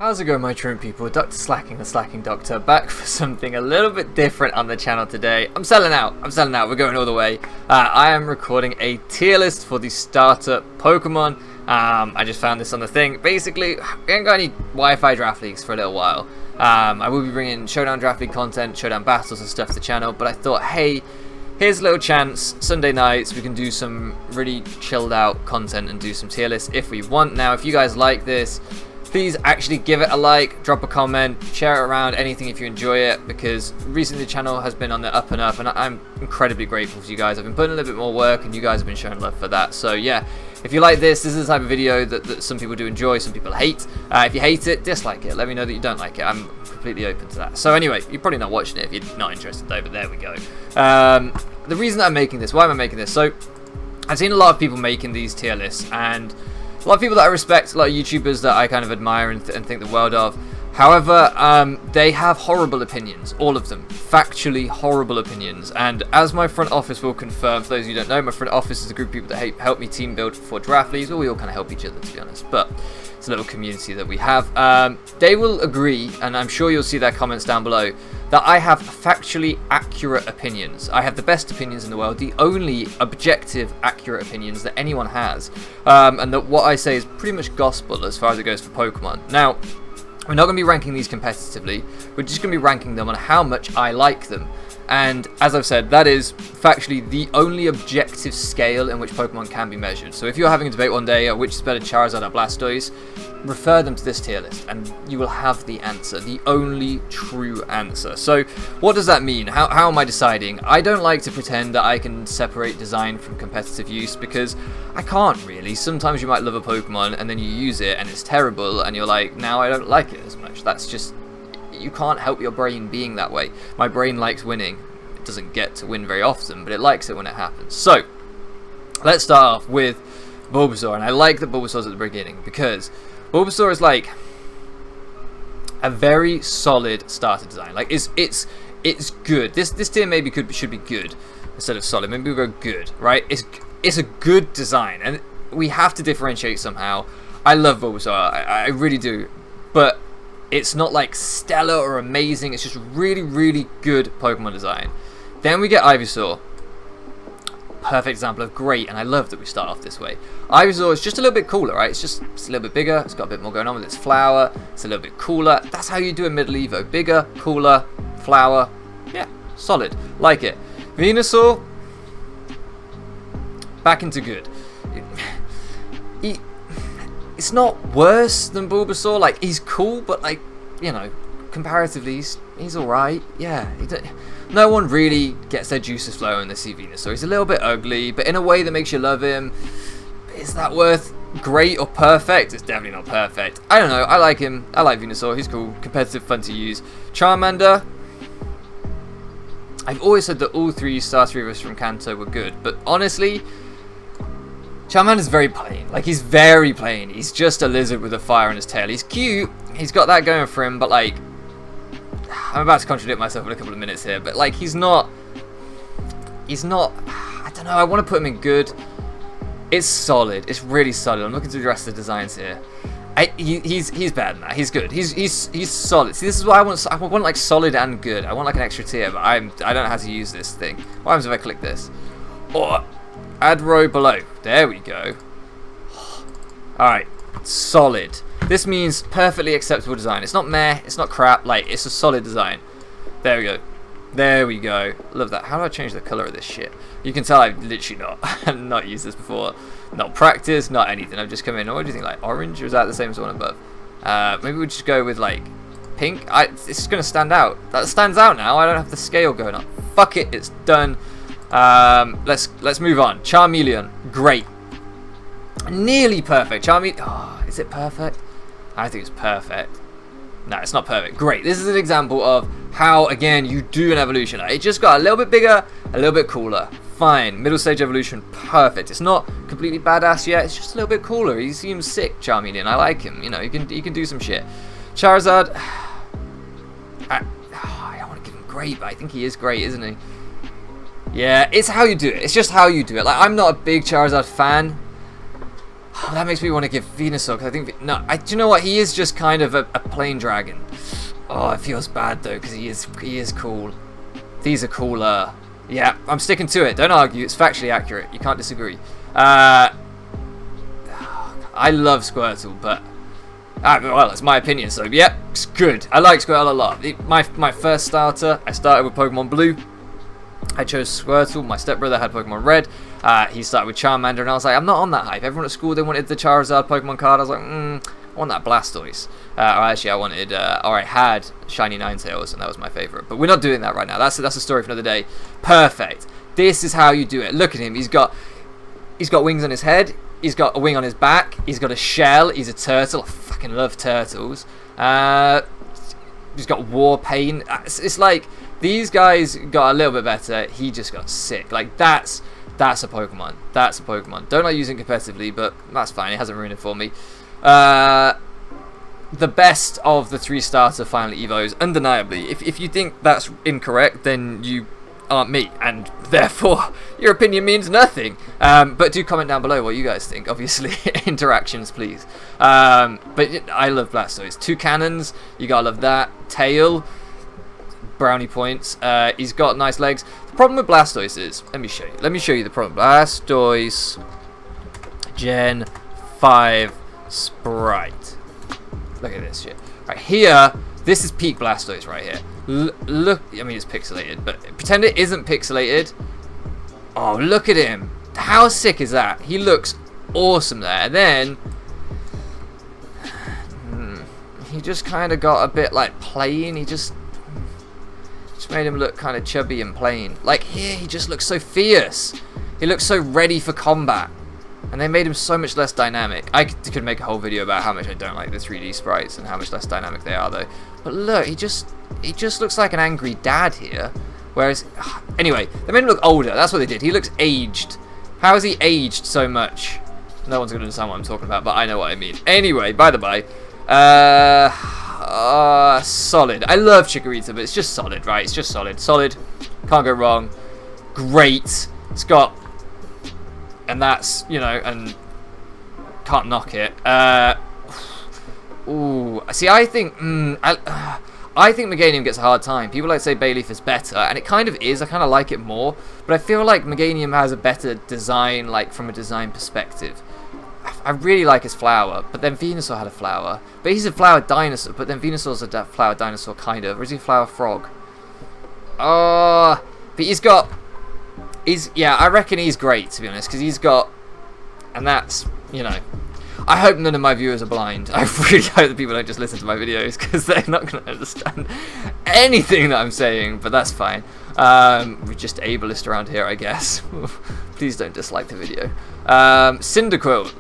How's it going, my truant people? Dr. Slacking, the Slacking Doctor, back for something a little bit different on the channel today. I'm selling out, we're going all the way. I am recording a tier list for the starter Pokemon. I just found this on the thing. Basically, we ain't got any Wi-Fi draft leagues for a little while. I will be bringing Showdown Draft League content, Showdown battles and stuff to the channel, but I thought, hey, here's a little chance, Sunday nights, we can do some really chilled out content and do some tier lists if we want. Now, if you guys like this, please actually give it a like, drop a comment, share it around, anything if you enjoy it, because recently the channel has been on the up and up, and I'm incredibly grateful for you guys. I've been putting a little bit more work, and you guys have been showing love for that. So yeah, if you like this is the type of video that some people do enjoy, some people hate. If you hate it, dislike it. Let me know that you don't like it. I'm completely open to that. So anyway, you're probably not watching it if you're not interested though, but there we go. The reason that I'm making this, why am I making this? So I've seen a lot of people making these tier lists, and a lot of people that I respect, a lot of YouTubers that I kind of admire and think the world of. However, they have horrible opinions, all of them, factually horrible opinions. And as my front office will confirm, for those of you who don't know, my front office is a group of people that help me team build for draft leagues. Well, we all kind of help each other, to be honest, but it's a little community that we have. They will agree, and I'm sure you'll see their comments down below, that I have factually accurate opinions. I have the best opinions in the world, the only objective, accurate opinions that anyone has, and that what I say is pretty much gospel as far as it goes for Pokemon. Now, we're not going to be ranking these competitively, we're just going to be ranking them on how much I like them. And as I've said, that is factually the only objective scale in which Pokemon can be measured. So if you're having a debate one day which is better, Charizard or Blastoise, refer them to this tier list and you will have the answer, the only true answer. So what does that mean? How am I deciding? I don't like to pretend that I can separate design from competitive use, because I can't really. Sometimes you might love a Pokemon and then you use it and it's terrible and you're like, now I don't like it as much. That's just, you can't help your brain being that way. My brain likes winning. It doesn't get to win very often, but it likes it when it happens. So let's start off with Bulbasaur, and I like that Bulbasaur's at the beginning because Bulbasaur is like a very solid starter design. Like it's good. This tier maybe should be good instead of solid. Maybe we'll go good, right? It's a good design, and we have to differentiate somehow. I love Bulbasaur, I really do, but it's not like stellar or amazing. It's just really, really good Pokemon design. Then we get Ivysaur. Perfect example of great, and I love that we start off this way. Ivysaur is just a little bit cooler, right? It's a little bit bigger. It's got a bit more going on with its flower. It's a little bit cooler. That's how you do a middle Evo. Bigger, cooler, flower. Yeah, solid. Like it. Venusaur, back into good. It's not worse than Bulbasaur. Like, he's cool, but like, you know, comparatively, he's alright. Yeah, no one really gets their juices flowing this Venusaur. He's a little bit ugly, but in a way that makes you love him. Is that worth great or perfect? It's definitely not perfect. I don't know. I like him. I like Venusaur. He's cool, competitive, fun to use. Charmander, I've always said that all three starter Eevos from Kanto were good, but honestly, Charmander's very plain. Like, he's very plain. He's just a lizard with a fire on his tail. He's cute. He's got that going for him, but like, I'm about to contradict myself in a couple of minutes here, but like, he's not, I don't know, I want to put him in good. It's solid. It's really solid. I'm looking through the rest of the designs here. He's better than that. He's good. He's solid. See, this is what I want. I want like solid and good. I want like an extra tier, but I don't know how to use this thing. What happens if I click this? Or add row below. There we go. Alright, solid. This means perfectly acceptable design. It's not meh, it's not crap, like, it's a solid design. There we go. There we go. Love that. How do I change the colour of this shit? You can tell I've literally not used this before. Not practiced, not anything. I've just come in. What do you think, like orange? Or is that the same as the one above? Maybe we'll just go with like pink. It's going to stand out. That stands out now. I don't have the scale going up. Fuck it, it's done. Let's move on. Charmeleon, great. Nearly perfect. Charmeleon, oh, is it perfect? I think it's perfect. No, it's not perfect. Great. This is an example of how, again, you do an evolution. It just got a little bit bigger, a little bit cooler. Fine. Middle stage evolution, perfect. It's not completely badass yet. It's just a little bit cooler. He seems sick, Charmeleon. I like him. You know, he can do some shit. Charizard, I don't want to give him great, but I think he is great, isn't he? Yeah, it's how you do it. It's just how you do it. Like, I'm not a big Charizard fan. Oh, that makes me want to give Venusaur, because I think... No, do you know what? He is just kind of a plain dragon. Oh, it feels bad, though, because he is cool. These are cooler. Yeah, I'm sticking to it. Don't argue. It's factually accurate. You can't disagree. I love Squirtle, but... well, it's my opinion, so yep, it's good. I like Squirtle a lot. My first starter, I started with Pokemon Blue. I chose Squirtle. My stepbrother had Pokemon Red. He started with Charmander, and I was like, I'm not on that hype. Everyone at school, they wanted the Charizard Pokemon card. I was like, I want that Blastoise. Or actually, I had Shiny Ninetales, and that was my favorite. But we're not doing that right now. That's a story for another day. Perfect. This is how you do it. Look at him. He's got wings on his head. He's got a wing on his back. He's got a shell. He's a turtle. I fucking love turtles. He's got war pain. It's like these guys got a little bit better. He just got sick. Like that's a Pokemon. That's a Pokemon. Don't like using it competitively, but that's fine. It hasn't ruined it for me. The best of the 3 starter final Evos, undeniably. If you think that's incorrect, then you aren't me, and therefore your opinion means nothing. But do comment down below what you guys think. Obviously, interactions, please. But I love Blastoise. 2 cannons, you gotta love that. Tail, brownie points. He's got nice legs. The problem with Blastoise is, let me show you the problem. Blastoise Gen 5 Sprite. Look at this shit. Right here, this is peak Blastoise right here. Look, I mean it's pixelated, but pretend it isn't pixelated. Oh, look at him. How sick is that? He looks awesome there. And then he just kind of got a bit like plain. He just made him look kind of chubby and plain. Like here, he just looks so fierce. He looks so ready for combat. And they made him so much less dynamic. I could make a whole video about how much I don't like the 3D sprites and how much less dynamic they are, though. But look, he just looks like an angry dad here. Whereas, anyway, they made him look older. That's what they did. He looks aged. How has he aged so much? No one's going to understand what I'm talking about, but I know what I mean. Anyway, by the by, solid. I love Chikorita, but it's just solid, right? It's just solid. Solid. Can't go wrong. Great. It's got... And that's, you know, and can't knock it. Ooh, see, I think Meganium gets a hard time. People like to say Bayleaf is better, and it kind of is. I kind of like it more, but I feel like Meganium has a better design, like from a design perspective. I really like his flower, but then Venusaur had a flower. But he's a flower dinosaur, but then Venusaur's a flower dinosaur, kind of. Or is he a flower frog? But he's got... yeah, I reckon he's great, to be honest, because he's got... And that's, you know... I hope none of my viewers are blind. I really hope that people don't just listen to my videos, because they're not going to understand anything that I'm saying, but that's fine. We're just ableist around here, I guess. Please don't dislike the video. Cyndaquil.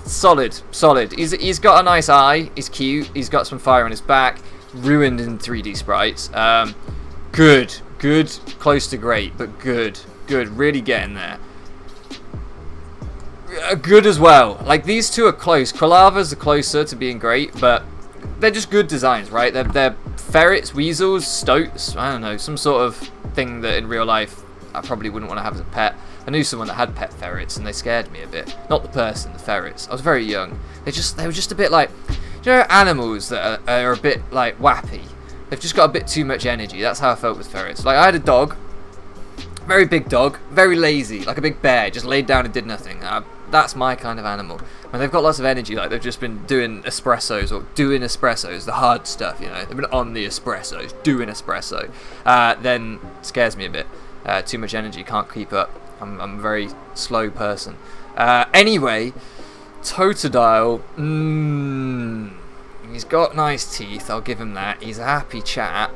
Solid. He's got a nice eye. He's cute. He's got some fire on his back. Ruined in 3D sprites. Good. Close to great, but good. Really getting there. Good as well. Like, these two are close. Quilava's are closer to being great, but they're just good designs, right? They're ferrets, weasels, stoats. I don't know, some sort of thing that in real life I probably wouldn't want to have as a pet. I knew someone that had pet ferrets, and they scared me a bit. Not the person, the ferrets. I was very young. They were just a bit like, you know, animals that are a bit like wappy. They've just got a bit too much energy. That's how I felt with ferrets. Like, I had a dog, very big dog, very lazy, like a big bear, just laid down and did nothing. That's my kind of animal. When they've got lots of energy, like they've just been doing espressos, the hard stuff, you know. They've been on the espressos, doing espresso. Then scares me a bit. Too much energy, can't keep up. I'm a very slow person. Anyway, Totodile. He's got nice teeth, I'll give him that. He's a happy chap.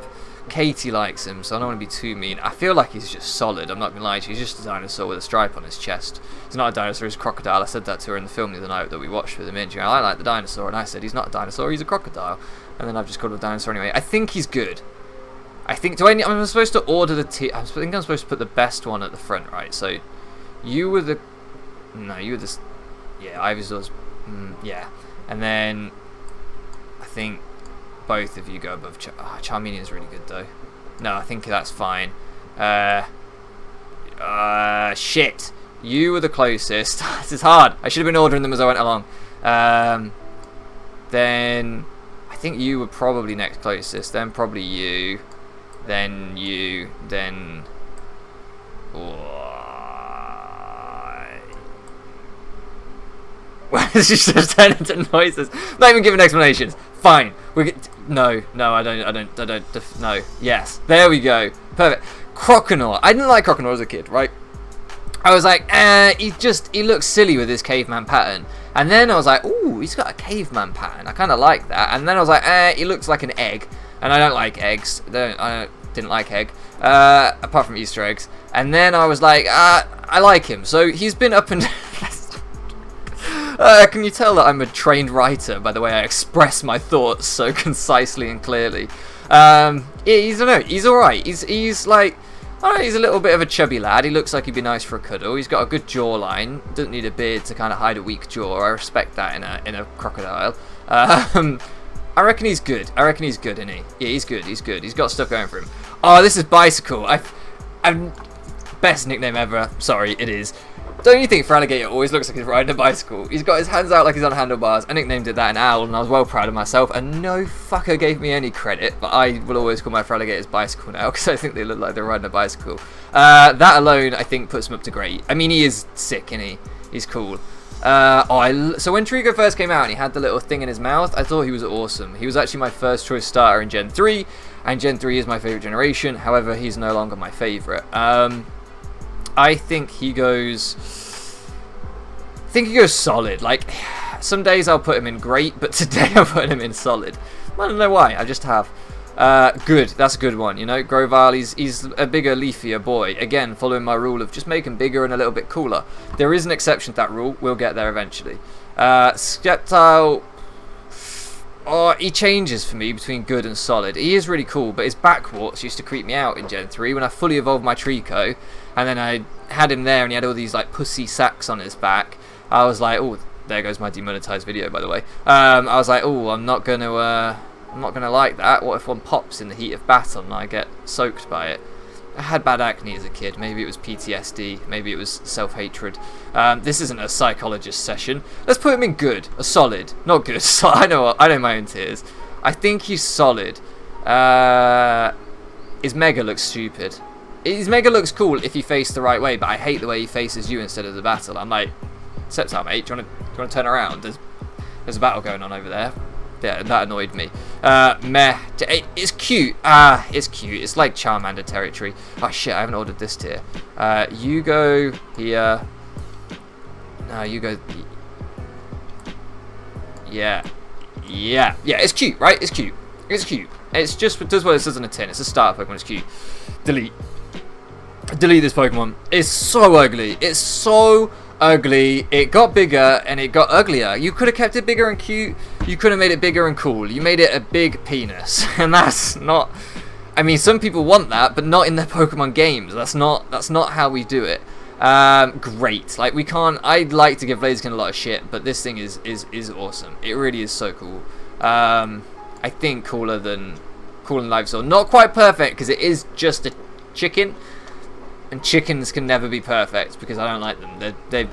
Katie likes him, so I don't want to be too mean. I feel like he's just solid, I'm not going to lie to you. He's just a dinosaur with a stripe on his chest. He's not a dinosaur, he's a crocodile. I said that to her in the film the other night that we watched with him in. I like the dinosaur, and I said he's not a dinosaur, he's a crocodile. And then I've just called him a dinosaur anyway. I think he's good. I'm supposed to order the tier. I think I'm supposed to put the best one at the front, right? So, you were the... No, you were the... Yeah, Ivysaur's... yeah. And then... I think... both of you go above Charmeleon's really good though. No, I think that's fine. Shit. You were the closest. This is hard. I should have been ordering them as I went along. Then I think you were probably next closest. Then probably you. Then you. Then... It's just turned into noises. Not even giving explanations. Fine. No, I don't. No. Yes. There we go. Perfect. Croconaw. I didn't like Croconaw as a kid, right? I was like, he looks silly with his caveman pattern. And then I was like, ooh, he's got a caveman pattern. I kind of like that. And then I was like, he looks like an egg. And I don't like eggs. I didn't like egg. Apart from Easter eggs. And then I was like, I like him. So he's been up and down. Can you tell that I'm a trained writer by the way I express my thoughts so concisely and clearly? He's alright. He's like, I don't know, he's a little bit of a chubby lad. He looks like he'd be nice for a cuddle. He's got a good jawline. Doesn't need a beard to kind of hide a weak jaw. I respect that in a crocodile. I reckon he's good. Isn't he? Yeah, he's good. He's got stuff going for him. Oh, this is Bicycle. I'm best nickname ever. Sorry, it is. Don't you think Feraligatr always looks like he's riding a bicycle? He's got his hands out like he's on handlebars. I nicknamed it that an owl, and I was well proud of myself. And no fucker gave me any credit, but I will always call my Feraligatrs bicycle now because I think they look like they're riding a bicycle. That alone, I think, puts him up to great. I mean, he is sick, isn't he? He's cool. So when Trigo first came out and he had the little thing in his mouth, I thought he was awesome. He was actually my first choice starter in Gen 3, and Gen 3 is my favourite generation. However, he's no longer my favourite. I think he goes solid. Like, some days I'll put him in great, but today I'm putting him in solid. I don't know why, I just have. Good, that's a good one, you know. Grovyle, he's a bigger, leafier boy. Again, following my rule of just make him bigger and a little bit cooler. There is an exception to that rule, we'll get there eventually. Sceptile, he changes for me between good and solid. He is really cool, but his backwarts used to creep me out in Gen 3 when I fully evolved my Trico, and then I had him there and he had all these like pussy sacks on his back. I was like, oh, there goes my demonetized video, by the way. I was like, oh, I'm not gonna like that. What if one pops in the heat of battle and I get soaked by it? I had bad acne as a kid. Maybe it was PTSD. Maybe it was self-hatred. This isn't a psychologist session. Let's put him in good, a solid, not good. So I know my own tears. I think he's solid. His Mega looks stupid. His Mega looks cool if he faced the right way, but I hate the way he faces you instead of the battle. I'm like, Sceptile, mate, do you want to turn around? There's a battle going on over there. Yeah, that annoyed me. Meh. It's cute. It's cute. It's like Charmander territory. Oh shit, I haven't ordered this tier. You go here. No, you go. Yeah. It's cute, right? It's cute. It's just it does what it says on a tin. It's a starter Pokemon. It's cute. Delete this Pokemon. It's so ugly. It got bigger and it got uglier. You could have kept it bigger and cute. You could have made it bigger and cool. You made it a big penis, and that's not. I mean, some people want that, but not in their Pokemon games. That's not how we do it. Great. Like, we can't. I'd like to give Blaziken a lot of shit, but this thing is awesome. It really is so cool. I think cooler than Ivysaur. Not quite perfect because it is just a chicken. And chickens can never be perfect because I don't like them. They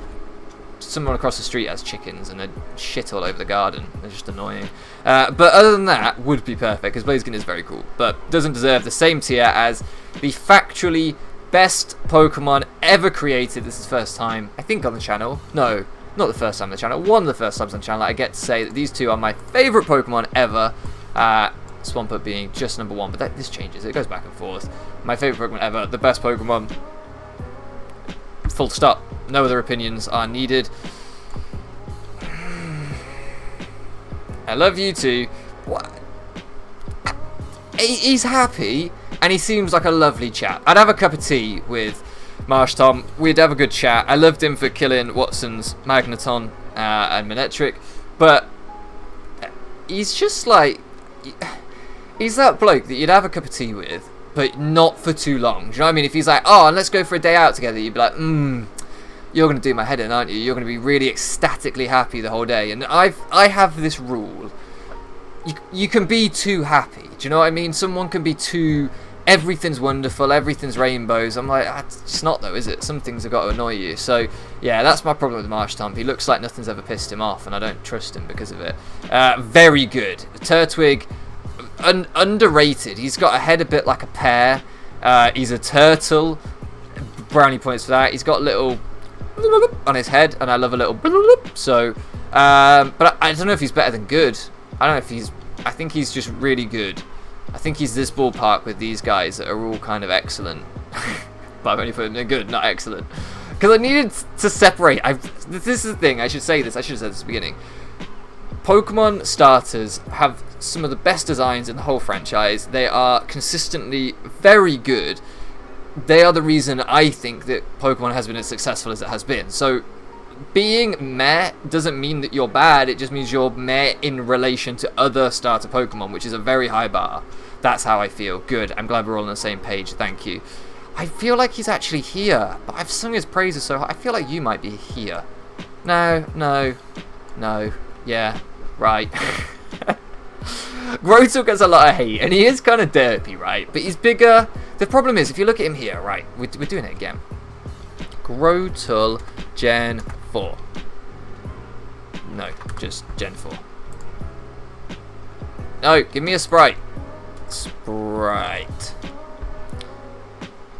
someone across the street has chickens and they shit all over the garden. They're just annoying. But other than that, would be perfect because Blaziken is very cool, but doesn't deserve the same tier as the factually best Pokemon ever created. This is the first time I think on the channel. No, not the first time on the channel. One of the first times on the channel I get to say that these two are my favourite Pokemon ever. Swampert being just number one, but this changes. It goes back and forth. My favourite Pokemon ever, the best Pokemon. Full stop. No other opinions are needed. I love you too. What? He's happy, and he seems like a lovely chap. I'd have a cup of tea with Marsh Tom. We'd have a good chat. I loved him for killing Watson's Magneton and Manectric, but he's just like... He's that bloke that you'd have a cup of tea with, but not for too long. Do you know what I mean? If he's like, oh, and let's go for a day out together, you'd be like, you're going to do my head in, aren't you? You're going to be really ecstatically happy the whole day. And I have this rule. You can be too happy. Do you know what I mean? Someone can be too everything's wonderful, everything's rainbows. I'm like, it's not though, is it? Some things have got to annoy you. So yeah, that's my problem with Marshtomp. He looks like nothing's ever pissed him off, and I don't trust him because of it. Very good. Turtwig, underrated. He's got a head a bit like a pear. He's a turtle. Brownie points for that. He's got little on his head, and I love a little. So, but I don't know if he's better than good. I don't know if he's. I think he's just really good. I think he's this ballpark with these guys that are all kind of excellent. But I've only put them good, not excellent. Because I needed to separate. This is the thing. I should say this. I should have said this at the beginning. Pokemon starters have some of the best designs in the whole franchise. They are consistently very good. They are the reason I think that Pokemon has been as successful as it has been. So being meh doesn't mean that you're bad. It just means you're meh in relation to other starter Pokemon, which is a very high bar. That's how I feel. Good. I'm glad we're all on the same page. Thank you. I feel like he's actually here, but I've sung his praises so high. I feel like you might be here. No. Yeah. Right. Grotle gets a lot of hate, and he is kind of derpy, right? But he's bigger. The problem is, if you look at him here, right, we're doing it again. Grotle Gen 4. No, just Gen 4. No, give me a sprite. Sprite.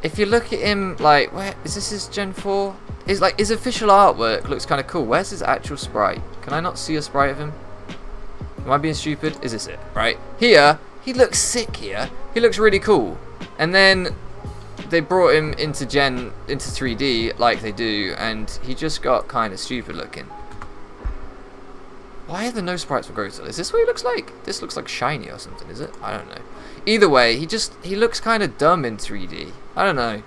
If you look at him, like, where is this his Gen 4? Is like his official artwork looks kind of cool. Where's his actual sprite? Can I not see a sprite of him? Am I being stupid? Is this it? Right here, he looks sick. Here, he looks really cool. And then they brought him into 3D like they do, and he just got kind of stupid looking. Why are there no sprites for Grotle? Is this what he looks like? This looks like shiny or something, is it? I don't know. Either way, he looks kind of dumb in 3D. I don't know.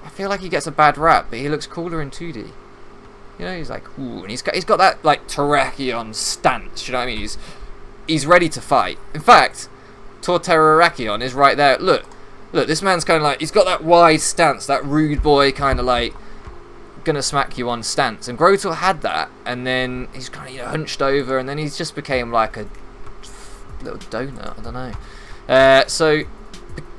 I feel like he gets a bad rap, but he looks cooler in 2D. You know, he's like, ooh, and he's got that like Terrakion stance. You know what I mean? He's ready to fight. In fact, Torterrakion is right there. Look, this man's kind of like, he's got that wide stance, that rude boy kind of like gonna smack you on stance. And Grotle had that, and then he's kind of hunched over, and then he's just became like a little donut. I don't know. So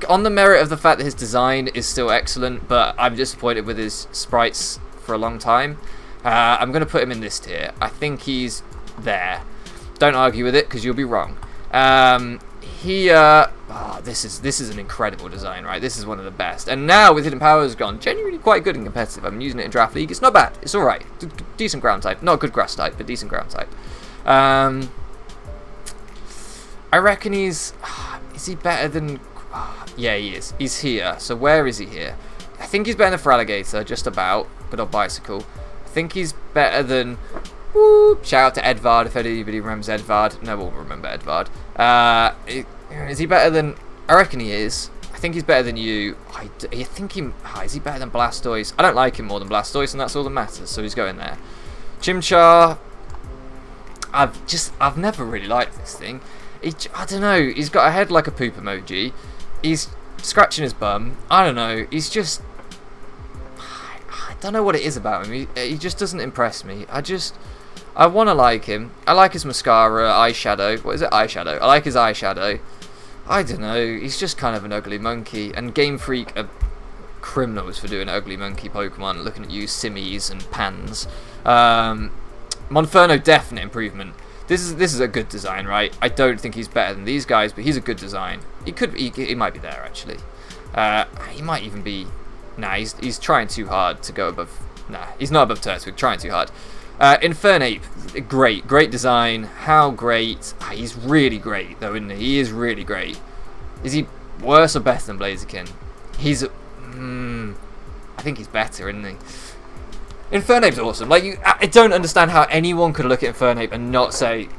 on the merit of the fact that his design is still excellent, but I'm disappointed with his sprites for a long time. I'm going to put him in this tier. I think he's there. Don't argue with it, because you'll be wrong. This is an incredible design, right? This is one of the best. And now with Hidden Powers gone, genuinely quite good and competitive. I'm using it in Draft League. It's not bad. It's alright. Decent ground type. Not a good grass type, but decent ground type. I reckon he's... Is he better than... Yeah, he is. He's here. So where is he here? I think he's better than Feraligatr, just about. Good old Bicycle. I think he's better than... Whoop, shout out to Edvard, if anybody remembers Edvard. No one will remember Edvard. Is he better than... I reckon he is. I think he's better than you. I think he... is he better than Blastoise? I don't like him more than Blastoise, and that's all that matters, so he's going there. Chimchar... I've never really liked this thing. I don't know. He's got a head like a poop emoji. He's scratching his bum. I don't know. He's just... I don't know what it is about him. He just doesn't impress me. I want to like him. I like his mascara, eyeshadow. What is it? Eyeshadow. I like his eyeshadow. I don't know. He's just kind of an ugly monkey. And Game Freak are criminals for doing ugly monkey Pokemon. Looking at you, Simmies and Pans. Monferno, definite improvement. This is a good design, right? I don't think he's better than these guys, but he's a good design. He might be there actually. He might even be. Nah, he's trying too hard to go above. Nah, he's not above Turtwig. Trying too hard. Infernape, great design. How great? He's really great though, isn't he? He is really great. Is he worse or better than Blaziken? He's. I think he's better, isn't he? Infernape's awesome. Like I don't understand how anyone could look at Infernape and not say,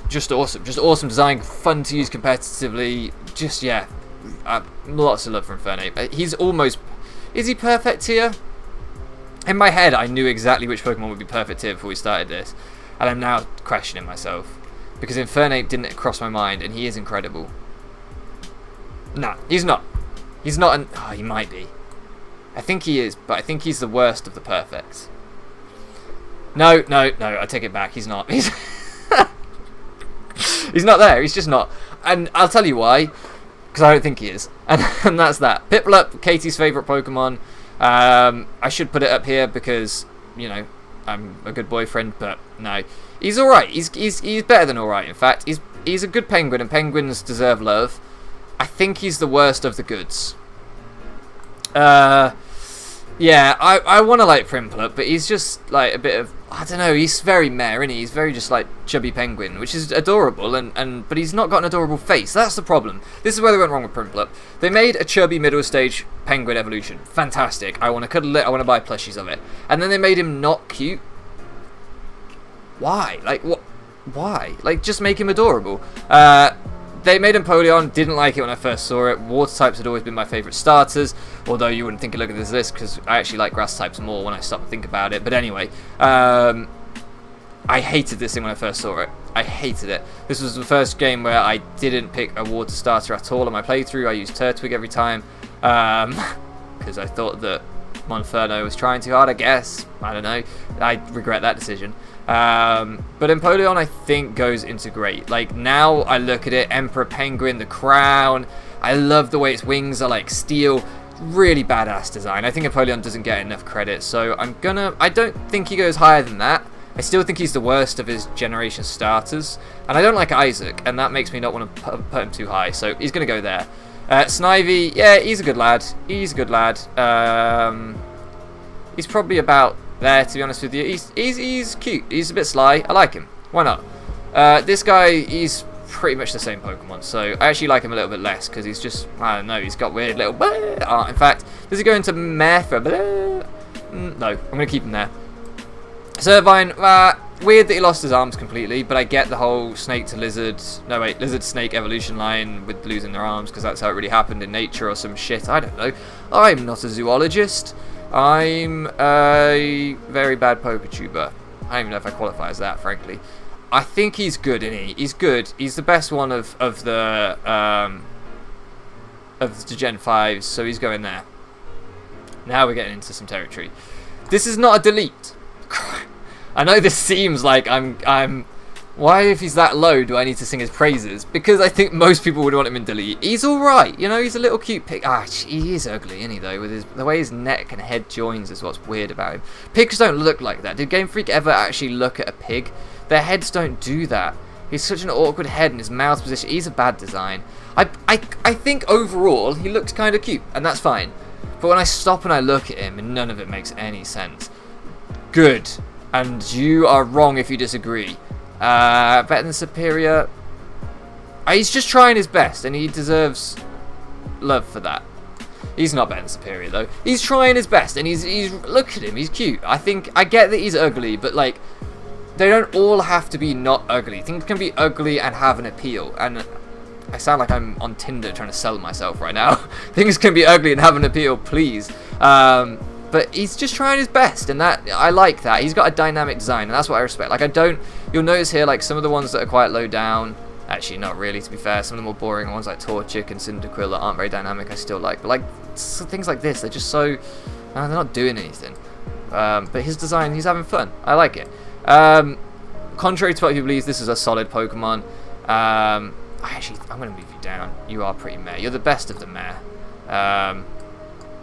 just awesome design, fun to use competitively. Just yeah, lots of love for Infernape. He's almost. Is he perfect tier? In my head, I knew exactly which Pokemon would be perfect tier before we started this, and I'm now questioning myself because Infernape didn't cross my mind, and he is incredible. Nah, he's not. He's not. He might be. I think he is, but I think he's the worst of the perfects. No, I take it back. He's not. He's not there. He's just not. And I'll tell you why. because I don't think he is. And that's that. Piplup, Katie's favourite Pokemon. I should put it up here because, you know, I'm a good boyfriend, but no. He's alright. He's better than alright, in fact. He's a good penguin, and penguins deserve love. I think he's the worst of the goods. Yeah, I want to like Prinplup, but he's just like a bit of, I don't know, he's very meh, isn't he? He's very just like chubby penguin, which is adorable, but he's not got an adorable face. That's the problem. This is where they went wrong with Prinplup. They made a chubby middle stage penguin evolution. Fantastic. I want to cuddle it, I want to buy plushies of it. And then they made him not cute. Why? Like, what? Why? Like, just make him adorable. They made Empoleon, didn't like it when I first saw it. Water types had always been my favourite starters, although you wouldn't think of looking at this list because I actually like grass types more when I stop and think about it. But anyway, I hated this thing when I first saw it. I hated it. This was the first game where I didn't pick a water starter at all on my playthrough. I used Turtwig every time because I thought that Monferno was trying too hard, I guess. I don't know. I regret that decision. But Empoleon, I think, goes into great. Like, now I look at it, Emperor Penguin, the crown. I love the way its wings are like steel. Really badass design. I think Empoleon doesn't get enough credit, so I don't think he goes higher than that. I still think he's the worst of his generation starters. And I don't like Isaac, and that makes me not want to put him too high, so he's going to go there. Snivy, yeah, he's a good lad. He's a good lad. He's probably about there, to be honest with you. He's cute. He's a bit sly. I like him. Why not? This guy, he's pretty much the same Pokemon, so I actually like him a little bit less because he's just, I don't know, he's got weird little art. In fact, does he go into meh for no, I'm going to keep him there. Servine, weird that he lost his arms completely, but I get the whole snake to lizard, no wait, lizard snake evolution line with losing their arms because that's how it really happened in nature or some shit. I don't know. I'm not a zoologist. I'm a very bad PokeTuber. I don't even know if I qualify as that, frankly. I think he's good, isn't he? He's good. He's the best one of the Gen 5s, so he's going there. Now we're getting into some territory. This is not a delete. I know this seems like I'm. Why, if he's that low, do I need to sing his praises? Because I think most people would want him in delete. He's alright, you know, he's a little cute pig. He is ugly, isn't he, though? With the way his neck and head joins is what's weird about him. Pigs don't look like that. Did Game Freak ever actually look at a pig? Their heads don't do that. He's such an awkward head and his mouth position. He's a bad design. I think overall he looks kind of cute, and that's fine. But when I stop and I look at him, and none of it makes any sense. Good. And you are wrong if you disagree. Better than superior. He's just trying his best, and he deserves love for that. He's not better than superior though. He's trying his best, and he's look at him. He's cute. I get that he's ugly, but like, they don't all have to be not ugly. Things can be ugly and have an appeal. And I sound like I'm on Tinder trying to sell myself right now. Things can be ugly and have an appeal, please. But he's just trying his best, and that I like that. He's got a dynamic design, and that's what I respect. Like, you'll notice here, like, some of the ones that are quite low down, actually not really, to be fair, some of the more boring ones like Torchic and Cyndaquil that aren't very dynamic I still like. But, like, things like this, they're just so, they're not doing anything. But his design, he's having fun. I like it. Contrary to what people believe, this is a solid Pokemon. I'm going to move you down. You are pretty meh. You're the best of the meh.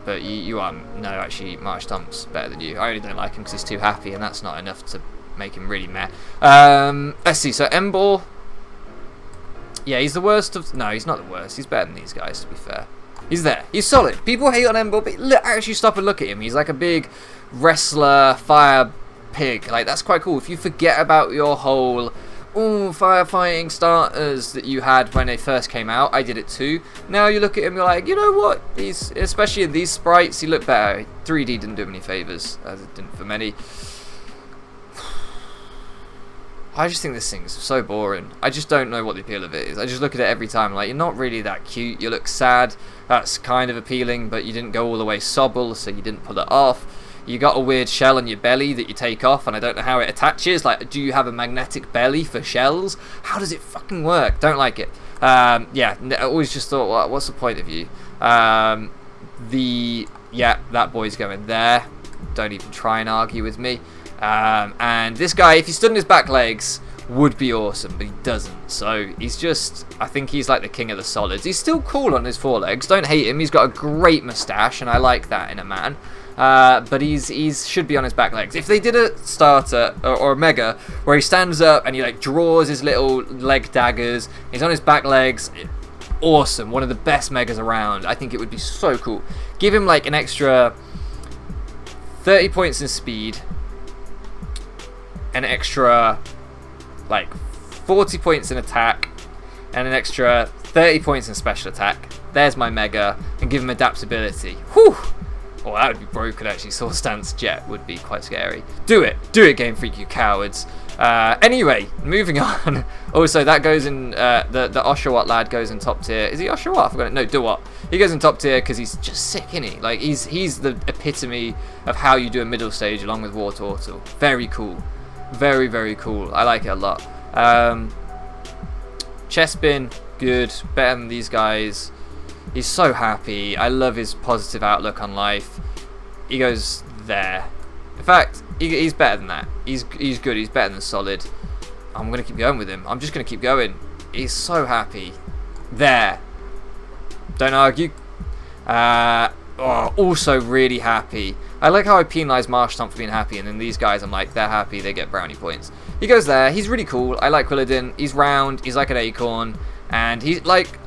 But you are, no, actually, Marshtomp's better than you. I only don't like him because he's too happy, and that's not enough to make him really meh. Let's see, so Emboar, yeah, he's the worst of, no, he's not the worst. He's better than these guys, to be fair. He's there. He's solid. People hate on Emboar, but actually stop and look at him. He's like a big wrestler, fire pig. Like, that's quite cool. If you forget about your whole firefighting starters that you had when they first came out, I did it too. Now you look at him, you're like, you know what? He's, especially in these sprites, he looked better. 3D didn't do him any favors, as it didn't for many. I just think this thing's so boring. I just don't know what the appeal of it is. I just look at it every time, like, you're not really that cute. You look sad. That's kind of appealing, but you didn't go all the way Sobble, so you didn't pull it off. You got a weird shell on your belly that you take off, and I don't know how it attaches. Like, do you have a magnetic belly for shells? How does it fucking work? Don't like it. Yeah, I always just thought, what's the point of you? Yeah, that boy's going there. Don't even try and argue with me. And this guy, if he stood on his back legs, would be awesome, but he doesn't. So he's just, I think he's like the king of the solids. He's still cool on his forelegs. Don't hate him. He's got a great moustache, and I like that in a man. But he's should be on his back legs. If they did a starter or a mega where he stands up and he like draws his little leg daggers, he's on his back legs, awesome. One of the best megas around. I think it would be so cool. Give him like an extra 30 points in speed, an extra like 40 points in attack, and an extra 30 points in special attack. There's my mega, and give him adaptability. Whew! Oh, that would be broken actually. Sword Stance Jet would be quite scary. Do it, Game Freak, you cowards. Anyway, moving on. Also, that goes in, the Oshawott lad goes in top tier. Is he Oshawott? I forgot it. No, Dewott. He goes in top tier because he's just sick, isn't he? Like, he's the epitome of how you do a middle stage along with War Turtle. Very cool. Very, very cool. I like it a lot. Chespin, good. Better than these guys. He's so happy. I love his positive outlook on life. He goes there. In fact, he's better than that. He's good. He's better than solid. I'm going to keep going with him. I'm just going to keep going. He's so happy. There. Don't argue. Also really happy. I like how I penalise Marshtomp for being happy, and then these guys, I'm like, they're happy, they get brownie points. He goes there. He's really cool. I like Quilladin. He's round. He's like an acorn. And he's like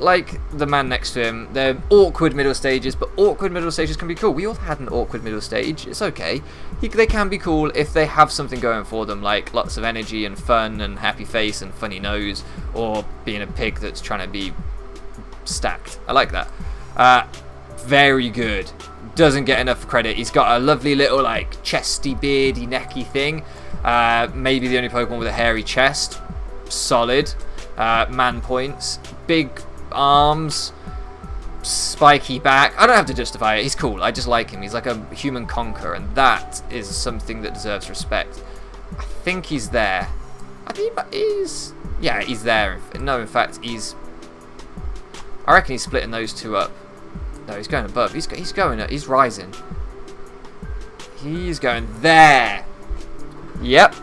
the man next to him. They're awkward middle stages, but awkward middle stages can be cool. We all had an awkward middle stage. It's okay. They can be cool if they have something going for them, like lots of energy and fun and happy face and funny nose, or being a pig that's trying to be stacked. I like that. Very good. Doesn't get enough credit. He's got a lovely little like chesty, beardy, necky thing. Maybe the only Pokemon with a hairy chest. Solid. Man points, big arms, spiky back. I don't have to justify it. He's cool. I just like him. He's like a human conqueror, and that is something that deserves respect. I think he's there. I think he's... Yeah, he's there. No, in fact, he's... I reckon he's splitting those two up. No, he's going above. He's going... He's rising. He's going there. Yep.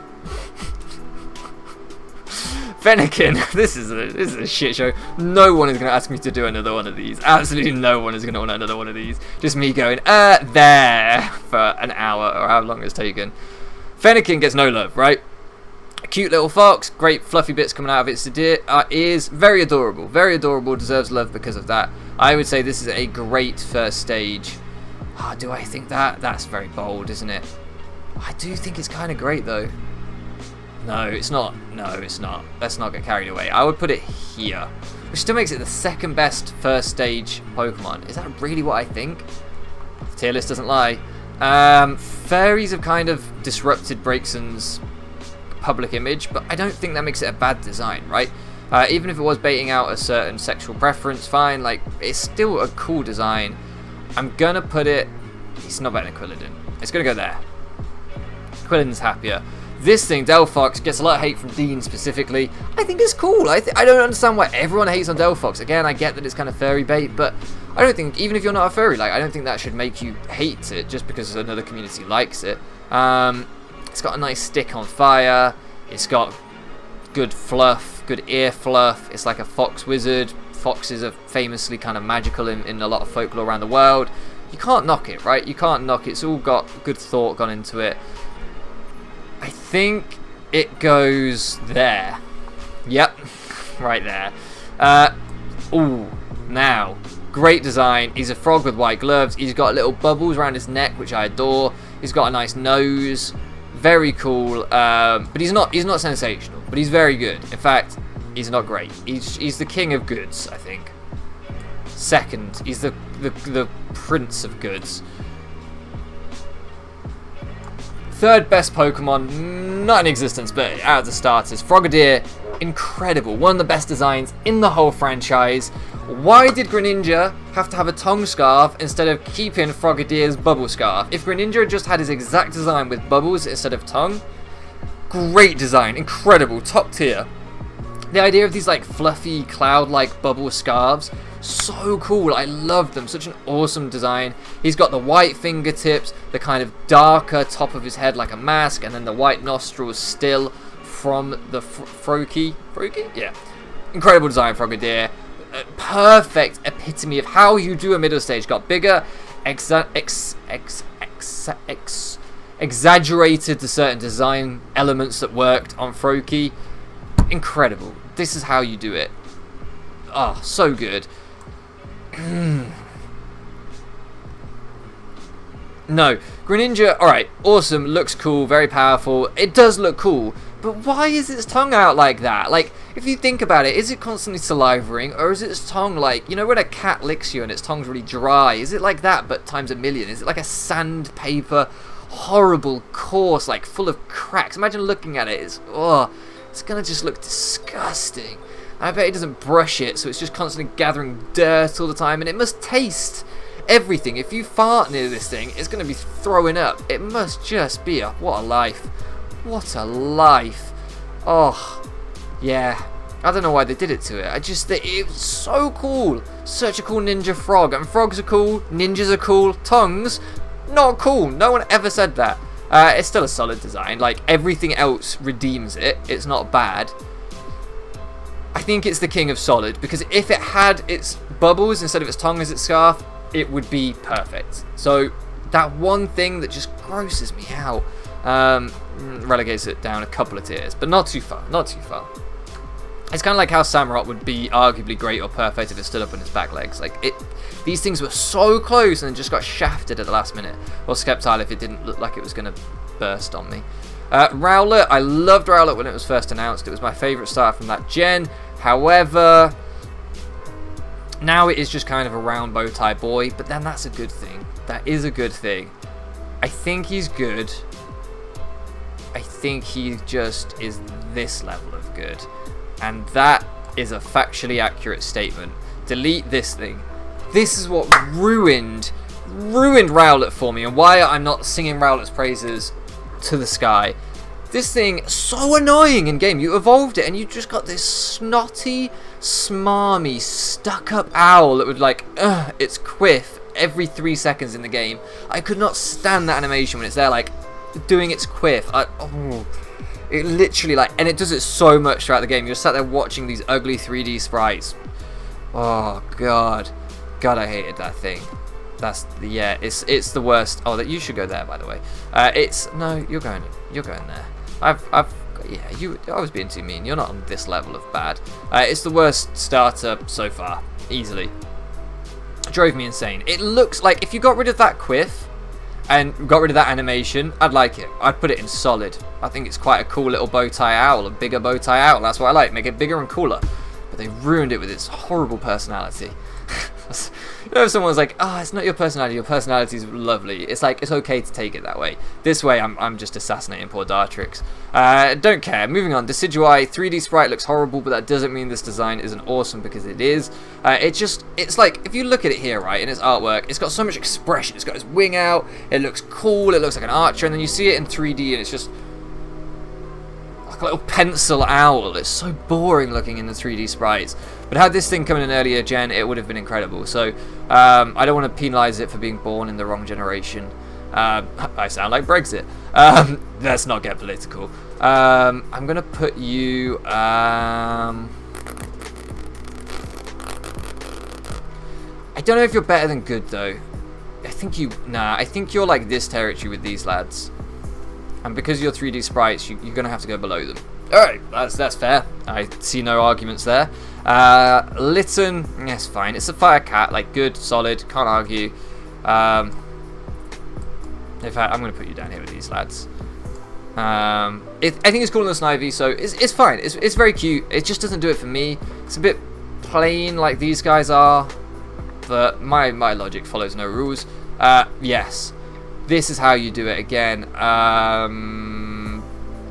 Fennekin, this is a shit show. No one is going to ask me to do another one of these. Absolutely no one is going to want another one of these. Just me going, there, for an hour, or how long it's taken. Fennekin gets no love, right? A cute little fox, great fluffy bits coming out of its ears. Very adorable, deserves love because of that. I would say this is a great first stage. Oh, do I think that? That's very bold, isn't it? I do think it's kind of great, though. No, it's not. No, it's not. Let's not get carried away. I would put it here, which still makes it the second best first stage Pokemon. Is that really what I think? The tier list doesn't lie. Fairies have kind of disrupted Braixen's public image, but I don't think that makes it a bad design, right? Even if it was baiting out a certain sexual preference, fine. Like, it's still a cool design. I'm gonna put it... It's not better than Quilladin. It's gonna go there. Quilladin's happier. This thing, Delphox, gets a lot of hate from Dean specifically. I think it's cool. I don't understand why everyone hates on Delphox. Again, I get that it's kind of furry bait, but I don't think, even if you're not a furry, like, I don't think that should make you hate it just because another community likes it. It's got a nice stick on fire. It's got good fluff, good ear fluff. It's like a fox wizard. Foxes are famously kind of magical in a lot of folklore around the world. You can't knock it, right? You can't knock it. It's all got good thought gone into it. I think it goes there. Yep, right there. Ooh, now, great design. He's a frog with white gloves. He's got little bubbles around his neck, which I adore. He's got a nice nose. Very cool. But he's not sensational. But he's very good. In fact, he's not great. He's the king of goods, I think. Second, he's the prince of goods. Third best Pokemon, not in existence, but out of the starters. Frogadier, incredible. One of the best designs in the whole franchise. Why did Greninja have to have a tongue scarf instead of keeping Frogadier's bubble scarf? If Greninja had just had his exact design with bubbles instead of tongue, great design, incredible, top tier. The idea of these like fluffy cloud-like bubble scarves, so cool. I love them. Such an awesome design. He's got the white fingertips, the kind of darker top of his head like a mask, and then the white nostrils still. from the Froakie. Froakie? Yeah. Incredible design, Frogadier. Perfect epitome of how you do a middle stage. Got bigger, exaggerated to certain design elements that worked on Froakie. Incredible. This is how you do it. Oh, so good. No, Greninja, alright, awesome, looks cool, very powerful. It does look cool, but why is its tongue out like that? Like, if you think about it, is it constantly salivating, or is its tongue like, you know when a cat licks you and its tongue's really dry? Is it like that, but times a million? Is it like a sandpaper, horrible, coarse, like full of cracks? Imagine looking at it, it's gonna just look disgusting. I bet it doesn't brush it, so it's just constantly gathering dirt all the time, and it must taste everything. If you fart near this thing, it's going to be throwing up. It must just be what a life. What a life. Oh, yeah. I don't know why they did it to it. It was so cool. Such a cool ninja frog. And frogs are cool, ninjas are cool, tongues, not cool. No one ever said that. It's still a solid design. Like, everything else redeems it. It's not bad. I think it's the king of solid, because if it had its bubbles instead of its tongue as its scarf, it would be perfect. So that one thing that just grosses me out relegates it down a couple of tiers, but not too far, not too far. It's kind of like how Samurott would be arguably great or perfect if it stood up on its back legs. Like, these things were so close and just got shafted at the last minute. Or Sceptile if it didn't look like it was going to burst on me. Rowlet, I loved Rowlet when it was first announced. It was my favourite starter from that gen. However, now it is just kind of a round bow tie boy, but then that's a good thing. That is a good thing. I think he's good. I think he just is this level of good. And that is a factually accurate statement. Delete this thing. This is what ruined Rowlet for me, and why I'm not singing Rowlet's praises to the sky. This thing, so annoying in game. You evolved it and you just got this snotty, smarmy, stuck-up owl that would like, its quiff every 3 seconds in the game. I could not stand that animation when it's there like, doing its quiff. It literally like, and it does it so much throughout the game. You're sat there watching these ugly 3D sprites. Oh, God. God, I hated that thing. Yeah, it's the worst. Oh, that you should go there, by the way. No, you're going there. I was being too mean. You're not on this level of bad. It's the worst starter so far, easily. It drove me insane. It looks like if you got rid of that quiff and got rid of that animation, I'd like it. I'd put it in solid. I think it's quite a cool little bow tie owl, a bigger bow tie owl. That's what I like. Make it bigger and cooler. But they ruined it with its horrible personality. You know, if someone's like, it's not your personality is lovely, it's like, it's okay to take it that way. This way, I'm just assassinating poor Dartrix. Don't care. Moving on, Decidueye 3D sprite looks horrible, but that doesn't mean this design isn't awesome, because it is. It's like, if you look at it here, right, in its artwork, it's got so much expression. It's got its wing out, it looks cool, it looks like an archer, and then you see it in 3D, and it's just like a little pencil owl. It's so boring looking in the 3D sprites. But had this thing come in an earlier gen, it would have been incredible. So I don't want to penalise it for being born in the wrong generation. I sound like Brexit. Let's not get political. I'm going to put you... I don't know if you're better than good, though. I think you're like this territory with these lads. And because you're 3D sprites, you're going to have to go below them. Alright, that's fair. I see no arguments there. Litten, yes, fine. It's a fire cat, like good, solid, can't argue. In fact, I'm going to put you down here with these lads. I think it's cooler than Snivy, so it's fine. It's very cute. It just doesn't do it for me. It's a bit plain like these guys are, but my logic follows no rules. Yes. This is how you do it again.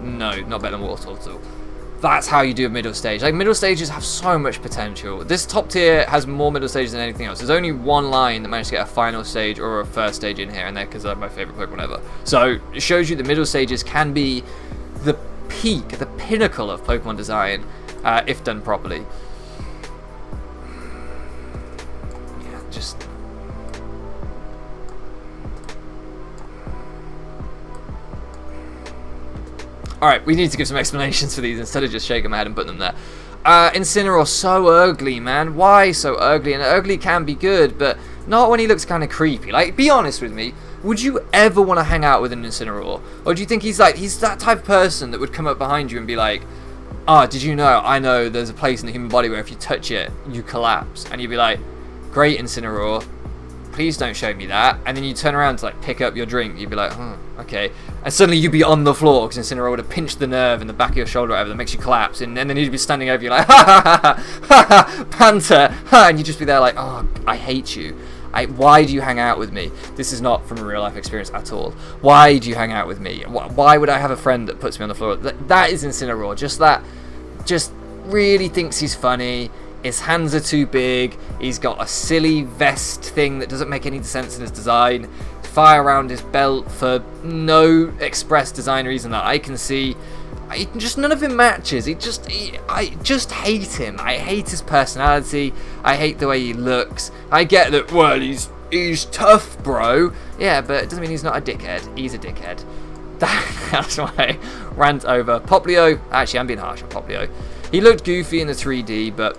No, not better than Watertortle. That's how you do a middle stage. Like, middle stages have so much potential. This top tier has more middle stages than anything else. There's only one line that managed to get a final stage or a first stage in here, and they're because they're my favourite Pokemon ever. So, it shows you that middle stages can be the peak, the pinnacle of Pokemon design, if done properly. Yeah, just... Alright, we need to give some explanations for these instead of just shaking my head and putting them there. Incineroar, so ugly, man. Why so ugly? And ugly can be good, but not when he looks kind of creepy. Like, be honest with me. Would you ever want to hang out with an Incineroar? Or do you think he's that type of person that would come up behind you and be like, oh, did you know? I know there's a place in the human body where if you touch it, you collapse. And you'd be like, great, Incineroar. Please don't show me that. And then you turn around to like pick up your drink. You'd be like, okay. And suddenly you'd be on the floor because Incineroar would have pinched the nerve in the back of your shoulder or whatever that makes you collapse. And then he'd be standing over you like, ha ha ha ha ha, Panther. Ha, and you'd just be there like, oh, I hate you. Why do you hang out with me? This is not from a real life experience at all. Why do you hang out with me? Why would I have a friend that puts me on the floor? That is Incineroar. Just really thinks he's funny. His hands are too big. He's got a silly vest thing that doesn't make any sense in his design. Fire around his belt for no express design reason that I can see. Just none of him matches. I just hate him. I hate his personality. I hate the way he looks. I get that. Well, he's tough, bro. Yeah, but it doesn't mean he's not a dickhead. He's a dickhead. That's my rant over. Poplio. Actually, I'm being harsh on Poplio. He looked goofy in the 3D, but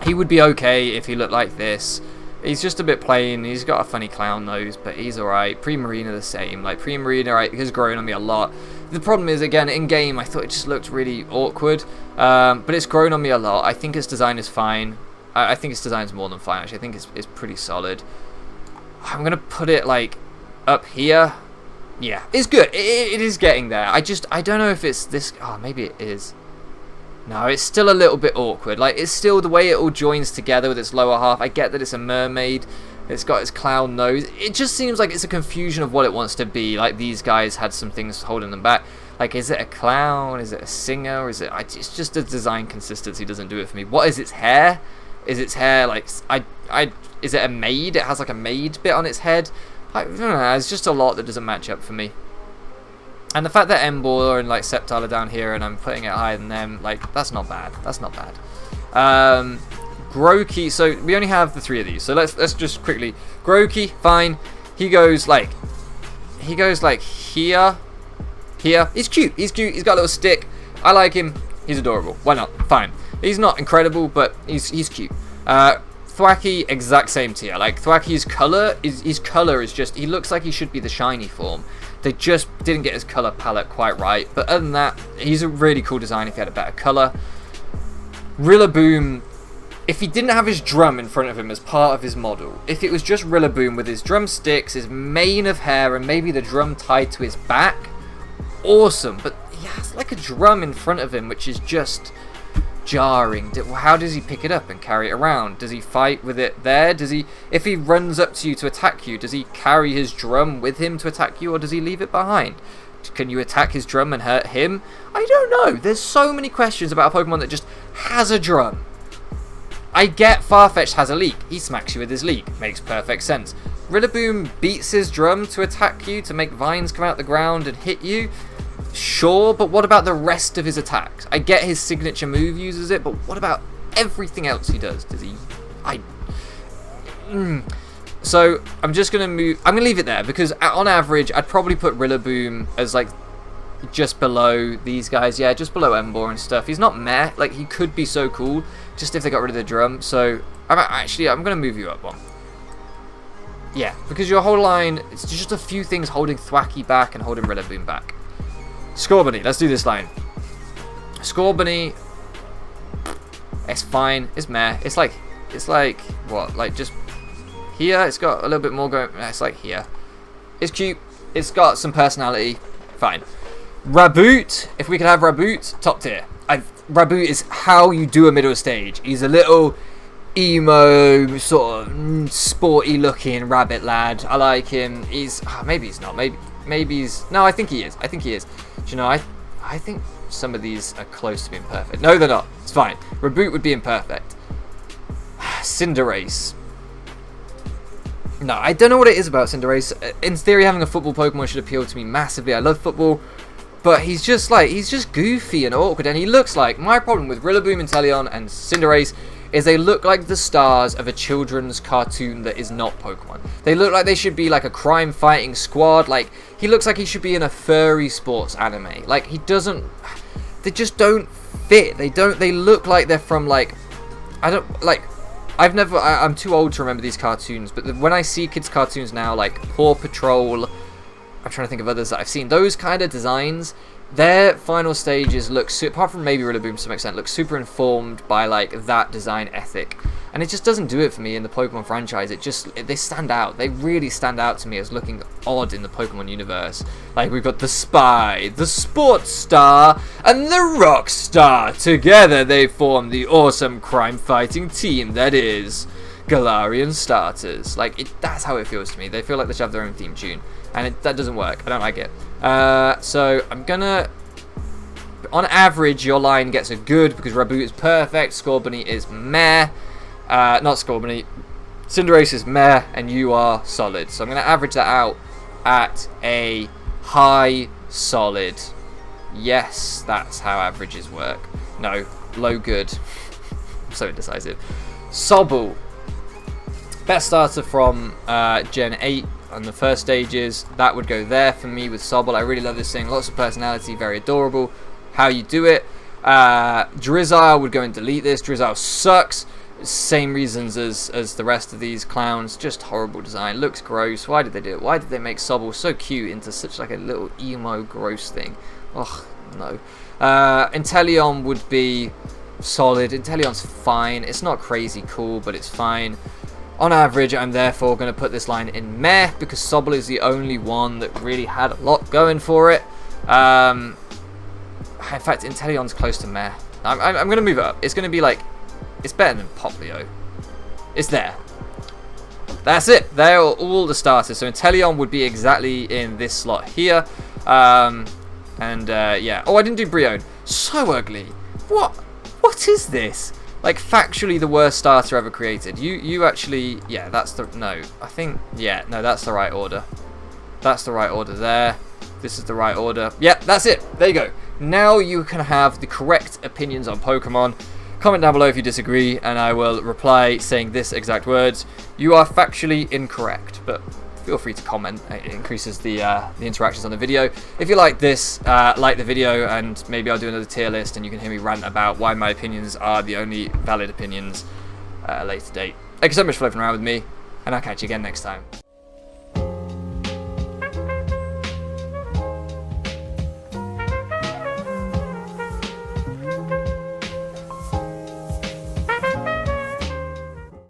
he would be okay if he looked like this. He's just a bit plain. He's got a funny clown nose, but he's alright. Pre-Marina the same. Like, Pre-Marina has grown on me a lot. The problem is, again, in-game, I thought it just looked really awkward. But it's grown on me a lot. I think its design is fine. I think its design is more than fine, actually. I think it's pretty solid. I'm going to put it, like, up here. Yeah, it's good. It is getting there. I don't know if it's this... Oh, maybe it is. No, it's still a little bit awkward. Like, it's still the way it all joins together with its lower half. I get that it's a mermaid. It's got its clown nose. It just seems like it's a confusion of what it wants to be. Like, these guys had some things holding them back. Like, is it a clown? Is it a singer? Is it... It's just the design consistency doesn't do it for me. What is its hair? Is its hair, like... Is it a maid? It has, like, a maid bit on its head. I don't know. There's just a lot that doesn't match up for me. And the fact that Emboar and like Sceptile are down here and I'm putting it higher than them, like, that's not bad. That's not bad. Grookey, so we only have the 3 of these. So let's just quickly. Grookey, fine. He goes like here. Here. He's cute. He's cute. He's got a little stick. I like him. He's adorable. Why not? Fine. He's not incredible, but he's cute. Thwackey, exact same tier. Like, Thwacky's color is just, he looks like he should be the shiny form. They just didn't get his color palette quite right. But other than that, he's a really cool design if he had a better color. Rillaboom, if he didn't have his drum in front of him as part of his model, if it was just Rillaboom with his drumsticks, his mane of hair, and maybe the drum tied to his back, awesome. But he has like a drum in front of him, which is just jarring. How does he pick it up and carry it around? Does he fight with it there? Does he, if he runs up to you to attack you, does he carry his drum with him to attack you, or does he leave it behind? Can you attack his drum and hurt him? I don't know. There's so many questions about a Pokemon that just has a drum. I get Farfetch'd has a leak. He smacks you with his leak. Makes perfect sense. Rillaboom beats his drum to attack you, to make vines come out the ground and hit you. Sure, but what about the rest of his attacks? I get his signature move uses it, but what about everything else he does? Does he... So, I'm just going to move... I'm going to leave it there, because on average, I'd probably put Rillaboom as, like, just below these guys. Yeah, just below Emboar and stuff. He's not meh. Like, he could be so cool, just if they got rid of the drum. So, I'm going to move you up one. Yeah, because your whole line, it's just a few things holding Thwackey back and holding Rillaboom back. Scorbunny, let's do this line. Scorbunny, it's fine, it's meh. It's like what? Like just here. It's got a little bit more going. It's like here. It's cute. It's got some personality. Fine. Raboot, if we could have Raboot, top tier. Raboot is how you do a middle stage. He's a little emo, sort of sporty looking rabbit lad. I like him. He's maybe he's not. Maybe he's... No, I think he is. Do you know, I think some of these are close to being perfect. No, they're not. It's fine. Raboot would be imperfect. Cinderace. No, I don't know what it is about Cinderace. In theory, having a football Pokemon should appeal to me massively. I love football. But he's just goofy and awkward. And he looks like... My problem with Rillaboom, Inteleon, and Cinderace is they look like the stars of a children's cartoon that is not Pokemon. They look like they should be like a crime fighting squad. Like, he looks like he should be in a furry sports anime. Like, he doesn't, they just don't fit. They look like they're from like, I'm too old to remember these cartoons, but when I see kids' cartoons now, like Paw Patrol, I'm trying to think of others that I've seen, those kind of designs, their final stages look, apart from maybe Rillaboom to some extent, look super informed by like that design ethic. And it just doesn't do it for me in the Pokemon franchise. They stand out. They really stand out to me as looking odd in the Pokemon universe. Like, we've got the Spy, the Sports Star, and the Rock Star. Together they form the awesome crime-fighting team that is Galarian Starters. Like, that's how it feels to me. They feel like they should have their own theme tune. And that doesn't work. I don't like it. So I'm gonna... On average, your line gets a good because Raboot is perfect, Scorbunny is meh. Not Scorbunny. Cinderace is meh, and you are solid. So I'm going to average that out at a high solid. Yes, that's how averages work. No, low good. So indecisive. Sobble. Best starter from Gen 8 on the first stages. That would go there for me with Sobble. I really love this thing. Lots of personality, very adorable. How you do it. Drizzile would go and delete this. Drizzile sucks. Same reasons as the rest of these clowns. Just horrible design. Looks gross. Why did they do it? Why did they make Sobble so cute into such like a little emo gross thing? Ugh, no. Inteleon would be solid. Inteleon's fine. It's not crazy cool, but it's fine. On average, I'm therefore going to put this line in meh because Sobble is the only one that really had a lot going for it. In fact, Inteleon's close to meh. I'm going to move it up. It's going to be like... It's better than Poplio. It's there. That's it. They're all the starters. So Inteleon would be exactly in this slot here. Yeah. Oh, I didn't do Brion. So ugly. What is this? Like, factually the worst starter ever created. You actually... Yeah, that's the... No. I think... Yeah, no, that's the right order. That's the right order there. This is the right order. Yep, that's it. There you go. Now you can have the correct opinions on Pokemon. Comment down below if you disagree, and I will reply saying this exact words. You are factually incorrect, but feel free to comment. It increases the interactions on the video. If you like this, like the video, and maybe I'll do another tier list, and you can hear me rant about why my opinions are the only valid opinions at a later date. Thank you so much for living around with me, and I'll catch you again next time.